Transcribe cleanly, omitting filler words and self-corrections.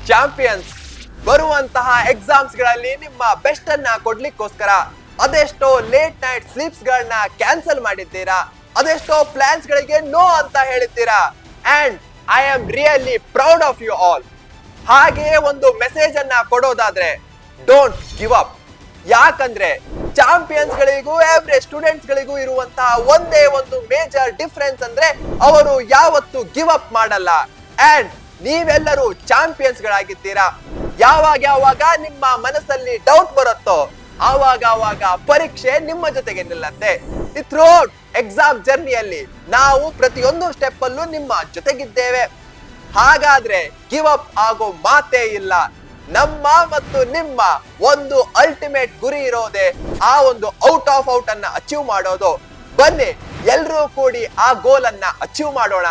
Champions, ಬರುವಂತಹ exams ಗಳಲ್ಲಿ ನಿಮ್ಮ ಬೆಸ್ಟ್ ಅನ್ನ ಕೊಡ್ಲಿಕ್ಕೋಸ್ಕರ ಅದೆಷ್ಟೋ ಲೇಟ್ ನೈಟ್ ಸ್ಲೀಪ್ಸ್ ಗಳನ್ನ ಕ್ಯಾನ್ಸಲ್ ಮಾಡಿದ್ದೀರಾ, ಅದೆಷ್ಟೋ ಪ್ಲಾನ್ಸ್ ಗಳಿಗೆ ನೋ ಅಂತ ಹೇಳಿದ್ದೀರಾ. And I am really proud of you all. ಹಾಗೆಯೇ ಒಂದು ಮೆಸೇಜ್ ಅನ್ನ ಕೊಡೋದಾದ್ರೆ, ಡೋಂಟ್ ಗಿವ್ ಅಪ್. ಯಾಕಂದ್ರೆ ಚಾಂಪಿಯನ್ಸ್ ಗಳಿಗೂ ಆವರೇಜ್ ಸ್ಟೂಡೆಂಟ್ಸ್ ಗಳಿಗೂ ಇರುವಂತಹ ಒಂದೇ ಒಂದು ಮೇಜರ್ ಡಿಫರೆನ್ಸ್ ಅಂದ್ರೆ ಅವರು ಯಾವತ್ತು ಗಿವ್ ಅಪ್ ಮಾಡಲ್ಲ. ಅಂಡ್ ನೀವೆಲ್ಲರೂ ಚಾಂಪಿಯನ್ಸ್ ಗಳಾಗಿದ್ದೀರಾ. ಯಾವಾಗ ನಿಮ್ಮ ಮನಸ್ಸಲ್ಲಿ ಡೌಟ್ ಬರುತ್ತೋ ಆವಾಗ ಪರೀಕ್ಷೆ ನಿಮ್ಮ ಜೊತೆಗೆ ನಿಲ್ಲತ್ತೆ. ಥ್ರೂಔಟ್ ಎಕ್ಸಾಮ್ ಜರ್ನಿಯಲ್ಲಿ ನಾವು ಪ್ರತಿಯೊಂದು ಸ್ಟೆಪ್ ಅಲ್ಲೂ ನಿಮ್ಮ ಜೊತೆಗಿದ್ದೇವೆ. ಹಾಗಾದ್ರೆ ಗಿವ್ ಅಪ್ ಆಗೋ ಮಾತೇ ಇಲ್ಲ. ನಮ್ಮ ಮತ್ತು ನಿಮ್ಮ ಒಂದು ಅಲ್ಟಿಮೇಟ್ ಗುರಿ ಇರೋದೆ ಆ ಒಂದು ಔಟ್ ಆಫ್ ಔಟ್ ಅನ್ನ ಅಚೀವ್ ಮಾಡೋದು. ಬನ್ನಿ ಎಲ್ರೂ ಕೂಡಿ ಆ ಗೋಲ್ ಅನ್ನ ಅಚೀವ್ ಮಾಡೋಣ.